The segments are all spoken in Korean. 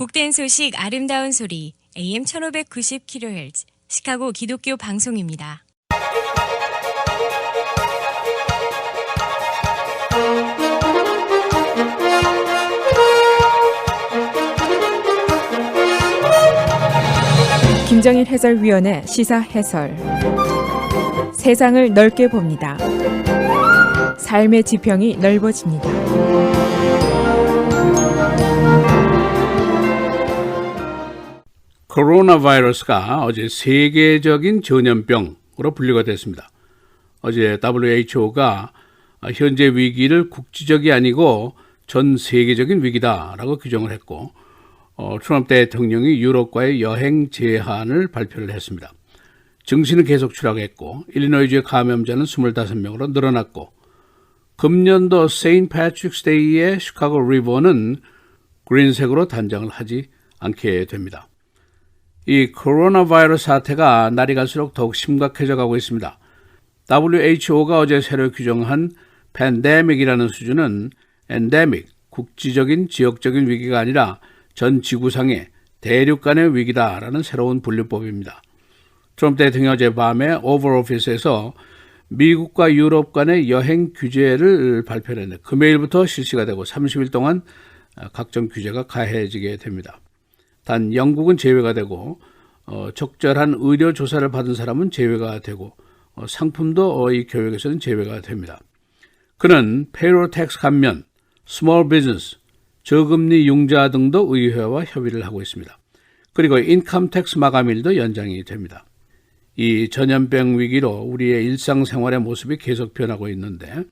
복된 소식 아름다운 소리 AM 1590kHz 시카고 기독교 방송입니다. 김정일 해설위원의 시사 해설. 세상을 넓게 봅니다. 삶의 지평이 넓어집니다. 코로나 바이러스가 어제 세계적인 전염병으로 분류가 됐습니다. 어제 WHO가 현재 위기를 국지적이 아니고 전 세계적인 위기다라고 규정을 했고, 트럼프 대통령이 유럽과의 여행 제한을 발표를 했습니다. 증시는 계속 추락했고, 일리노이주의 감염자는 25명으로 늘어났고, 금년도 세인트 패트릭스 데이의 시카고 리버는 그린색으로 단장을 하지 않게 됩니다. 이 코로나 바이러스 사태가 날이 갈수록 더욱 심각해져 가고 있습니다. WHO가 어제 새로 규정한 팬데믹이라는 수준은 엔데믹, 국지적인 지역적인 위기가 아니라 전 지구상의 대륙 간의 위기다라는 새로운 분류법입니다. 트럼프 대통령이 어젯밤에 오벌 오피스에서 미국과 유럽 간의 여행 규제를 발표했는데 금요일부터 실시가 되고 30일 동안 각종 규제가 가해지게 됩니다. 단 영국은 제외가 되고 적절한 의료 조사를 받은 사람은 제외가 되고 상품도 이 계획에서는 제외가 됩니다. 그는 페이롤 텍스 감면, 스몰 비즈니스, 저금리 융자 등도 의회와 협의를 하고 있습니다. 그리고 인컴 텍스 마감일도 연장이 됩니다. 이 전염병 위기로 우리의 일상생활의 모습이 계속 변하고 있는데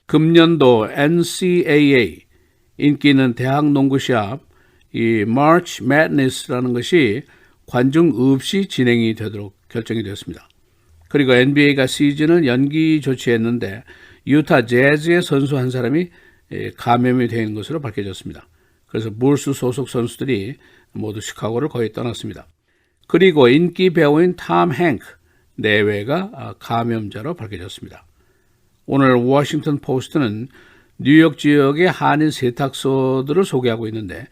금년도 NCAA, 인기 있는 대학 농구 시합 이 March Madness라는 것이 관중 없이 진행이 되도록 결정이 되었습니다. 그리고 NBA가 시즌을 연기 조치했는데 유타 재즈의 선수 한 사람이 감염이 된 것으로 밝혀졌습니다. 그래서 불스 소속 선수들이 모두 시카고를 거의 떠났습니다. 그리고 인기 배우인 톰 행크 내외가 감염자로 밝혀졌습니다. 오늘 워싱턴 포스트는 뉴욕 지역의 한인 세탁소들을 소개하고 있는데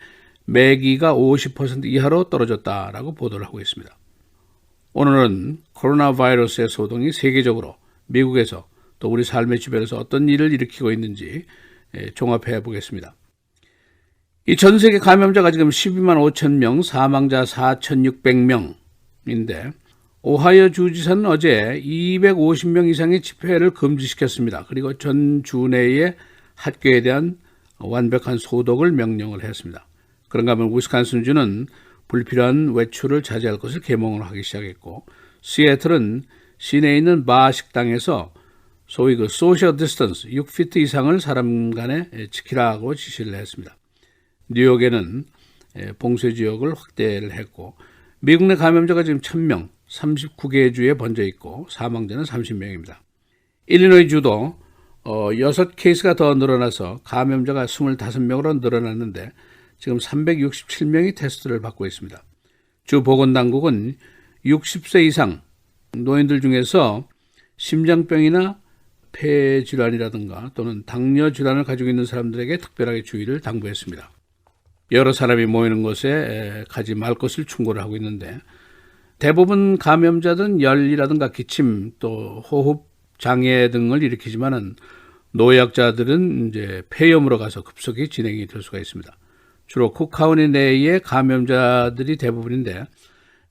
매기가 50% 이하로 떨어졌다라고 보도를 하고 있습니다. 오늘은 코로나 바이러스의 소동이 세계적으로 미국에서 또 우리 삶의 주변에서 어떤 일을 일으키고 있는지 종합해 보겠습니다. 이 전 세계 감염자가 지금 12만 5천 명, 사망자 4,600명인데 오하이오 주지사는 어제 250명 이상의 집회를 금지시켰습니다. 그리고 전 주 내에 학교에 대한 완벽한 소독을 명령을 했습니다. 그런가 하면 위스콘신주는 불필요한 외출을 자제할 것을 계몽을 하기 시작했고, 시애틀은 시내에 있는 바 식당에서 소위 그 소셜 디스턴스 6피트 이상을 사람 간에 지키라고 지시를 했습니다. 뉴욕에는 봉쇄 지역을 확대를 했고, 미국 내 감염자가 지금 1,000명, 39개 주에 번져 있고 사망자는 30명입니다. 일리노이 주도 6케이스가 더 늘어나서 감염자가 25명으로 늘어났는데 지금 367명이 테스트를 받고 있습니다. 주 보건당국은 60세 이상 노인들 중에서 심장병이나 폐질환이라든가 또는 당뇨 질환을 가지고 있는 사람들에게 특별하게 주의를 당부했습니다. 여러 사람이 모이는 곳에 가지 말 것을 충고를 하고 있는데 대부분 감염자들은 열이라든가 기침 또 호흡 장애 등을 일으키지만은 노약자들은 이제 폐염으로 가서 급속히 진행이 될 수가 있습니다. 주로 쿡카운티 내의 감염자들이 대부분인데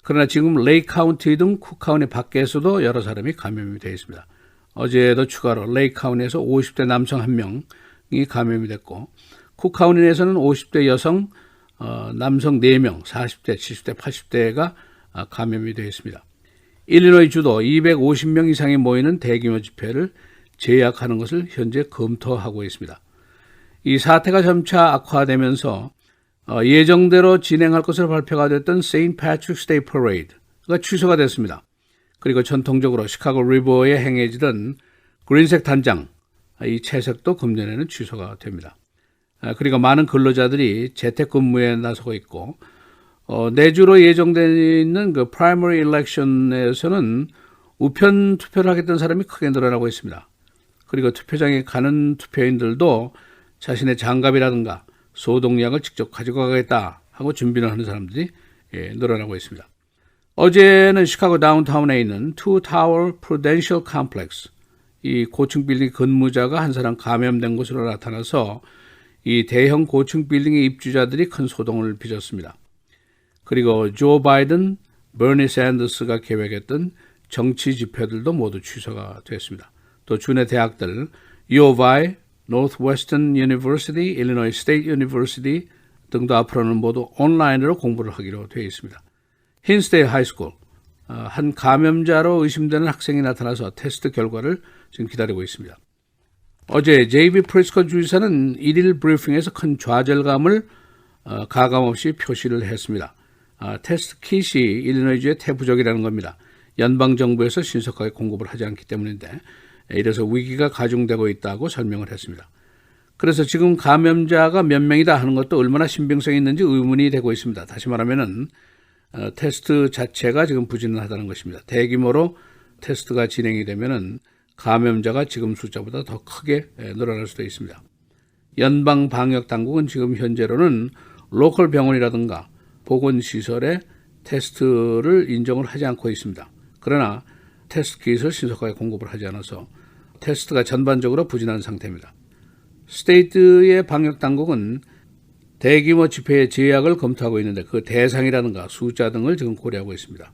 그러나 지금 레이크 카운티 등 쿡카운티 밖에서도 여러 사람이 감염이 되어 있습니다. 어제도 추가로 레이크 카운티에서 50대 남성 1명이 감염이 됐고 쿡카운티 내에서는 50대 여성 남성 4명, 40대, 70대, 80대가 감염이 되어 있습니다. 일리노이 주도 250명 이상이 모이는 대규모 집회를 제약하는 것을 현재 검토하고 있습니다. 이 사태가 점차 악화되면서 예정대로 진행할 것으로 발표가 됐던 세인트 패트릭스 데이 퍼레이드가 취소가 됐습니다. 그리고 전통적으로 시카고 리버에 행해지던 그린색 단장, 이 채색도 금년에는 취소가 됩니다. 그리고 많은 근로자들이 재택근무에 나서고 있고 내주로 예정되어 있는 그 프라이머리 일렉션에서는 우편 투표를 하겠다는 사람이 크게 늘어나고 있습니다. 그리고 투표장에 가는 투표인들도 자신의 장갑이라든가 소독약을 직접 가지고 가겠다 하고 준비를 하는 사람들이 늘어나고 있습니다. 어제는 시카고 다운타운에 있는 투 타워 프루덴셜 컴플렉스, 이 고층 빌딩 근무자가 한 사람 감염된 것으로 나타나서 이 대형 고층 빌딩의 입주자들이 큰 소동을 빚었습니다. 그리고 조 바이든, 버니 샌더스가 계획했던 정치 집회들도 모두 취소가 됐습니다. 또 주내 대학들 U of I, Northwestern University, Illinois State University 등도 앞으로는 모두 온라인으로 공부를 하기로 되어 있습니다. 흰스테일 하이스쿨, 한 감염자로 의심되는 학생이 나타나서 테스트 결과를 지금 기다리고 있습니다. 어제 J.B. 프리스컷 주지사는 1일 브리핑에서 큰 좌절감을 가감없이 표시를 했습니다. 테스트 킷이 일리노이주의 태부적이라는 겁니다. 연방정부에서 신속하게 공급을 하지 않기 때문인데 이래서 위기가 가중되고 있다고 설명을 했습니다. 그래서 지금 감염자가 몇 명이다 하는 것도 얼마나 신빙성이 있는지 의문이 되고 있습니다. 다시 말하면은 테스트 자체가 지금 부진하다는 것입니다. 대규모로 테스트가 진행이 되면은 감염자가 지금 숫자보다 더 크게 늘어날 수도 있습니다. 연방 방역 당국은 지금 현재로는 로컬 병원이라든가 보건시설에 테스트를 인정을 하지 않고 있습니다. 그러나 테스트 킷을 신속하게 공급을 하지 않아서 테스트가 전반적으로 부진한 상태입니다. 스테이트의 방역 당국은 대규모 집회의 제약을 검토하고 있는데 그 대상이라든가 숫자 등을 지금 고려하고 있습니다.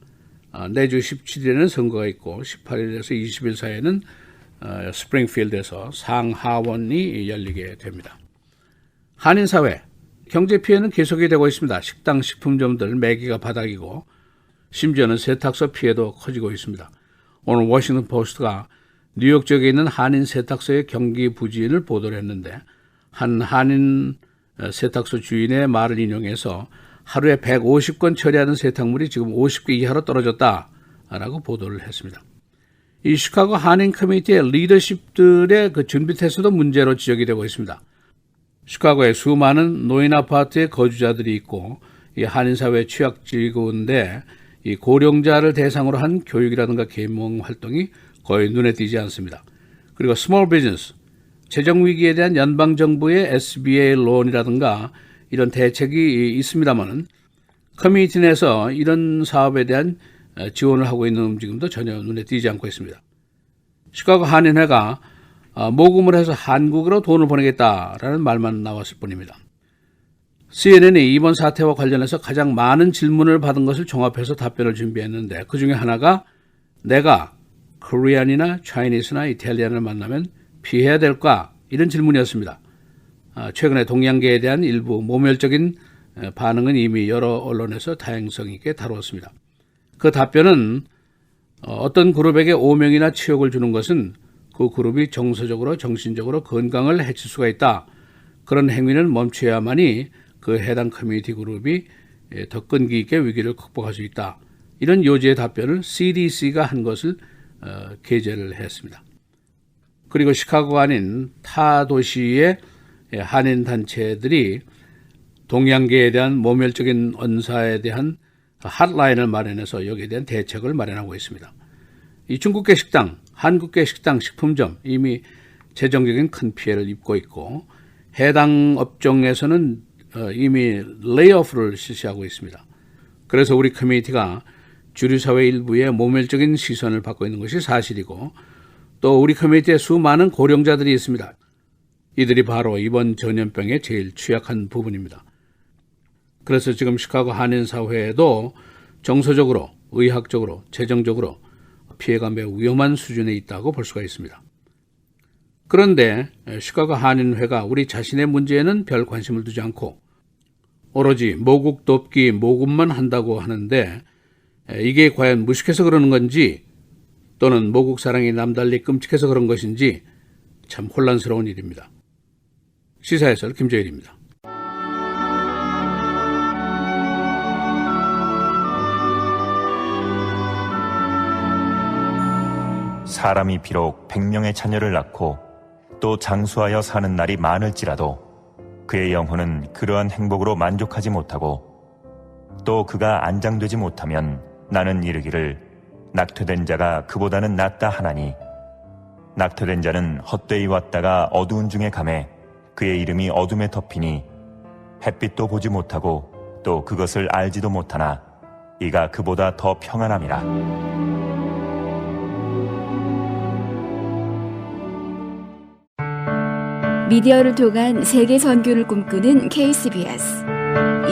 내주 17일에는 선거가 있고 18일에서 20일 사이에는 스프링필드에서 상하원이 열리게 됩니다. 한인사회, 경제 피해는 계속이 되고 있습니다. 식당, 식품점들 매기가 바닥이고 심지어는 세탁소 피해도 커지고 있습니다. 오늘 워싱턴 포스트가 뉴욕 지역에 있는 한인 세탁소의 경기 부진을 보도를 했는데 한 한인 세탁소 주인의 말을 인용해서 하루에 150건 처리하는 세탁물이 지금 50개 이하로 떨어졌다라고 보도를 했습니다. 이 시카고 한인 커뮤니티의 리더십들의 그 준비 태세도 문제로 지적이 되고 있습니다. 시카고에 수많은 노인 아파트의 거주자들이 있고 이 한인 사회 취약지구인데 이 고령자를 대상으로 한 교육이라든가 계몽 활동이 거의 눈에 띄지 않습니다. 그리고 스몰 비즈니스, 재정 위기에 대한 연방 정부의 SBA 론이라든가 이런 대책이 있습니다만은 커뮤니티 내에서 이런 사업에 대한 지원을 하고 있는 움직임도 전혀 눈에 띄지 않고 있습니다. 시카고 한인회가 모금을 해서 한국으로 돈을 보내겠다라는 말만 나왔을 뿐입니다. CNN이 이번 사태와 관련해서 가장 많은 질문을 받은 것을 종합해서 답변을 준비했는데 그 중에 하나가 내가 코리안이나 차이니스나 이탈리안을 만나면 피해야 될까? 이런 질문이었습니다. 최근에 동양계에 대한 일부 모멸적인 반응은 이미 여러 언론에서 다양성 있게 다루었습니다. 그 답변은 어떤 그룹에게 오명이나 치욕을 주는 것은 그 그룹이 정서적으로 정신적으로 건강을 해칠 수가 있다. 그런 행위는 멈춰야만이 그 해당 커뮤니티 그룹이 더 끈기 있게 위기를 극복할 수 있다. 이런 요지의 답변을 CDC가 한 것을 게재를 했습니다. 그리고 시카고가 아닌 타 도시의 한인 단체들이 동양계에 대한 모멸적인 언사에 대한 핫라인을 마련해서 여기에 대한 대책을 마련하고 있습니다. 이 중국계 식당, 한국계 식당, 식품점 이미 재정적인 큰 피해를 입고 있고 해당 업종에서는 이미 레이오프를 실시하고 있습니다. 그래서 우리 커뮤니티가 주류사회 일부의 모멸적인 시선을 받고 있는 것이 사실이고 또 우리 커뮤니티에 수많은 고령자들이 있습니다. 이들이 바로 이번 전염병의 제일 취약한 부분입니다. 그래서 지금 시카고 한인사회에도 정서적으로, 의학적으로, 재정적으로 피해가 매우 위험한 수준에 있다고 볼 수가 있습니다. 그런데 시카고 한인회가 우리 자신의 문제에는 별 관심을 두지 않고 오로지 모국 돕기, 모금만 한다고 하는데 이게 과연 무식해서 그러는 건지 또는 모국 사랑이 남달리 끔찍해서 그런 것인지 참 혼란스러운 일입니다. 시사해설 김재일입니다. 사람이 비록 100명의 자녀를 낳고 또 장수하여 사는 날이 많을지라도 그의 영혼은 그러한 행복으로 만족하지 못하고 또 그가 안장되지 못하면 나는 이르기를 낙태된 자가 그보다는 낫다 하나니 낙태된 자는 헛되이 왔다가 어두운 중에 가매 그의 이름이 어둠에 덮이니 햇빛도 보지 못하고 또 그것을 알지도 못하나 이가 그보다 더 평안함이라. 미디어를 통한 세계 선교를 꿈꾸는 KCBS.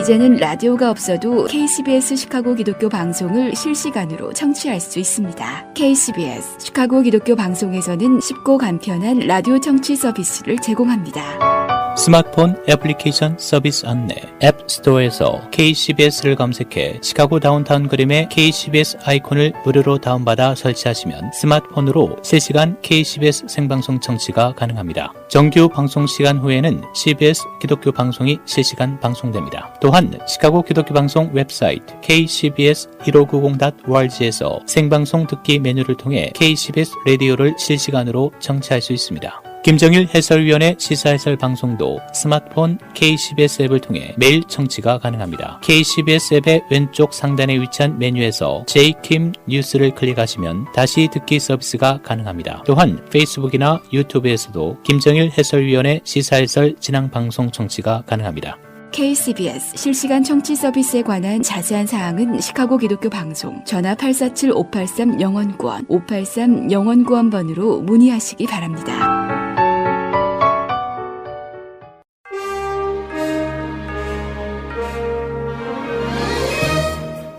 이제는 라디오가 없어도 KCBS 시카고 기독교 방송을 실시간으로 청취할 수 있습니다. KCBS 시카고 기독교 방송에서는 쉽고 간편한 라디오 청취 서비스를 제공합니다. 스마트폰 애플리케이션 서비스 안내 앱 스토어에서 KCBS를 검색해 시카고 다운타운 그림의 KCBS 아이콘을 무료로 다운받아 설치하시면 스마트폰으로 실시간 KCBS 생방송 청취가 가능합니다. 정규 방송 시간 후에는 CBS 기독교 방송이 실시간 방송됩니다. 또한 시카고 기독교 방송 웹사이트 kcbs1590.org에서 생방송 듣기 메뉴를 통해 KCBS 라디오를 실시간으로 청취할 수 있습니다. 김정일 해설위원의 시사해설 방송도 스마트폰 KCBS 앱을 통해 매일 청취가 가능합니다. KCBS 앱의 왼쪽 상단에 위치한 메뉴에서 J-Kim 뉴스를 클릭하시면 다시 듣기 서비스가 가능합니다. 또한 페이스북이나 유튜브에서도 김정일 해설위원의 시사해설 진행 방송 청취가 가능합니다. KCBS 실시간 청취 서비스에 관한 자세한 사항은 시카고 기독교 방송 전화 847-583-영원구원 583-영원구원번으로 문의하시기 바랍니다.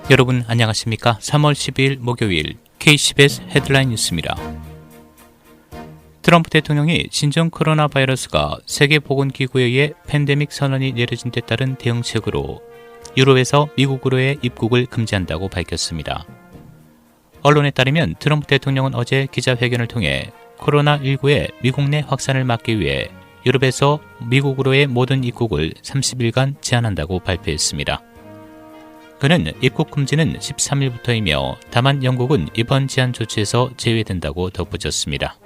여러분 안녕하십니까? 3월 12일 목요일 KCBS 헤드라인 뉴스입니다. 트럼프 대통령이 신종 코로나 바이러스가 세계보건기구에 의해 팬데믹 선언이 내려진 데 따른 대응책으로 유럽에서 미국으로의 입국을 금지한다고 밝혔습니다. 언론에 따르면 트럼프 대통령은 어제 기자회견을 통해 코로나19의 미국 내 확산을 막기 위해 유럽에서 미국으로의 모든 입국을 30일간 제한한다고 발표했습니다. 그는 입국 금지는 13일부터이며 다만 영국은 이번 제한 조치에서 제외된다고 덧붙였습니다.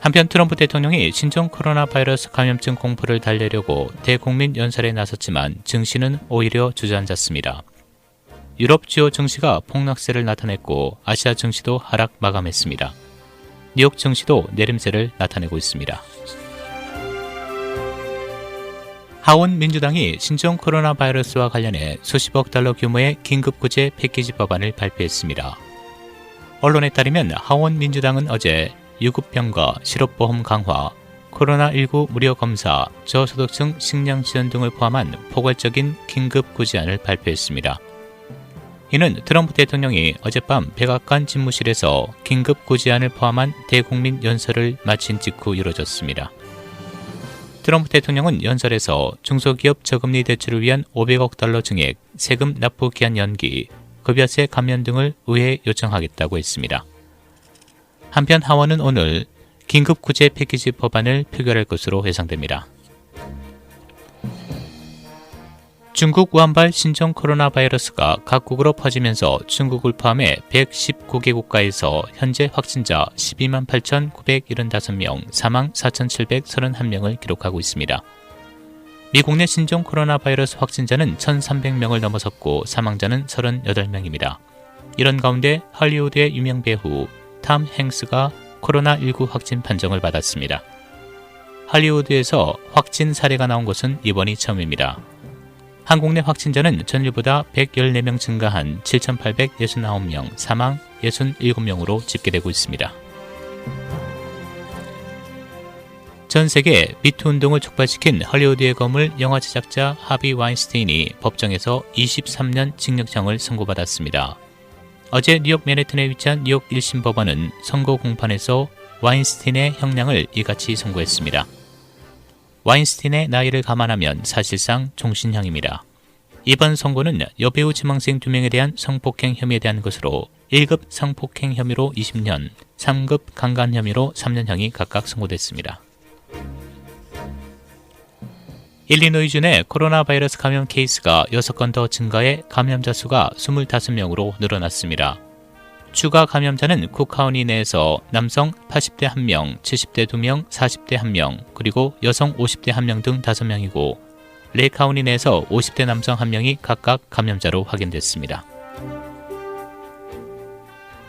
한편 트럼프 대통령이 신종 코로나 바이러스 감염증 공포를 달래려고 대국민 연설에 나섰지만 증시는 오히려 주저앉았습니다. 유럽 주요 증시가 폭락세를 나타냈고 아시아 증시도 하락 마감했습니다. 뉴욕 증시도 내림세를 나타내고 있습니다. 하원 민주당이 신종 코로나 바이러스와 관련해 수십억 달러 규모의 긴급구제 패키지 법안을 발표했습니다. 언론에 따르면 하원 민주당은 어제 유급병가, 실업보험 강화, 코로나19 무료 검사, 저소득층 식량 지원 등을 포함한 포괄적인 긴급구제안을 발표했습니다. 이는 트럼프 대통령이 어젯밤 백악관 집무실에서 긴급구제안을 포함한 대국민 연설을 마친 직후 이루어졌습니다. 트럼프 대통령은 연설에서 중소기업 저금리 대출을 위한 500억 달러 증액, 세금 납부 기한 연기, 급여세 감면 등을 의회에 요청하겠다고 했습니다. 한편 하원은 오늘 긴급구제 패키지 법안을 표결할 것으로 예상됩니다. 중국 우한발 신종 코로나 바이러스가 각국으로 퍼지면서 중국을 포함해 119개 국가에서 현재 확진자 12만 8,975명, 사망 4,731명을 기록하고 있습니다. 미국 내 신종 코로나 바이러스 확진자는 1,300명을 넘어섰고 사망자는 38명입니다. 이런 가운데 할리우드의 유명 배우 탐 행스가 코로나19 확진 판정을 받았습니다. 할리우드에서 확진 사례가 나온 것은 이번이 처음입니다. 한국 내 확진자는 전일보다 114명 증가한 7,869명, 사망 67명으로 집계되고 있습니다. 전 세계 미투 운동을 촉발시킨 할리우드의 거물 영화 제작자 하비 와인스타인이 법정에서 23년 징역형을 선고받았습니다. 어제 뉴욕 맨해튼에 위치한 뉴욕 1심 법원은 선고 공판에서 와인스타인의 형량을 이같이 선고했습니다. 와인스타인의 나이를 감안하면 사실상 종신형입니다. 이번 선고는 여배우 지망생 2명에 대한 성폭행 혐의에 대한 것으로 1급 성폭행 혐의로 20년, 3급 강간 혐의로 3년형이 각각 선고됐습니다. 일리노이주 내 코로나 바이러스 감염 케이스가 6건 더 증가해 감염자 수가 25명으로 늘어났습니다. 추가 감염자는 쿡카운티 내에서 남성 80대 1명, 70대 2명, 40대 1명, 그리고 여성 50대 1명 등 5명이고 레이카운티 내에서 50대 남성 1명이 각각 감염자로 확인됐습니다.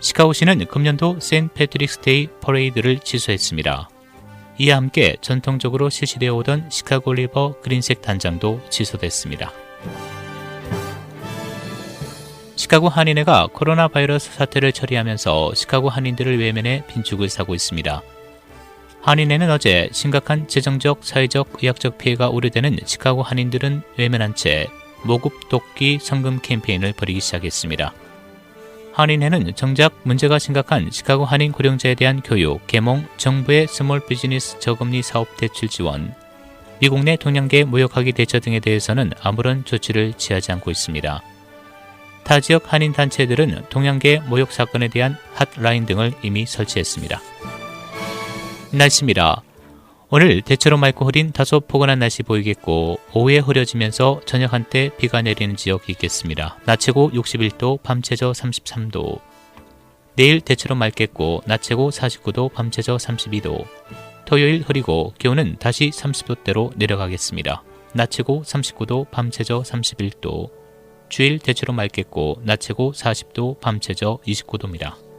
시카고시는 금년도 세인트 패트릭스 데이 퍼레이드를 취소했습니다. 이와 함께 전통적으로 실시되어 오던 시카고 리버 그린색 단장도 취소됐습니다. 시카고 한인회가 코로나 바이러스 사태를 처리하면서 시카고 한인들을 외면해 빈축을 사고 있습니다. 한인회는 어제 심각한 재정적, 사회적, 의학적 피해가 우려되는 시카고 한인들은 외면한 채 모급 돕기 성금 캠페인을 벌이기 시작했습니다. 한인회는 정작 문제가 심각한 시카고 한인 고령자에 대한 교육, 계몽, 정부의 스몰 비즈니스 저금리 사업 대출 지원, 미국 내 동양계 모욕하기 대처 등에 대해서는 아무런 조치를 취하지 않고 있습니다. 타 지역 한인 단체들은 동양계 모욕 사건에 대한 핫라인 등을 이미 설치했습니다. 날씨입니다. 오늘 대체로 맑고 흐린 다소 포근한 날씨 보이겠고 오후에 흐려지면서 저녁 한때 비가 내리는 지역이 있겠습니다. 낮 최고 61도, 밤 최저 33도. 내일 대체로 맑겠고 낮 최고 49도, 밤 최저 32도. 토요일 흐리고 기온은 다시 30도대로 내려가겠습니다. 낮 최고 39도, 밤 최저 31도. 주일 대체로 맑겠고 낮 최고 40도, 밤 최저 29도입니다.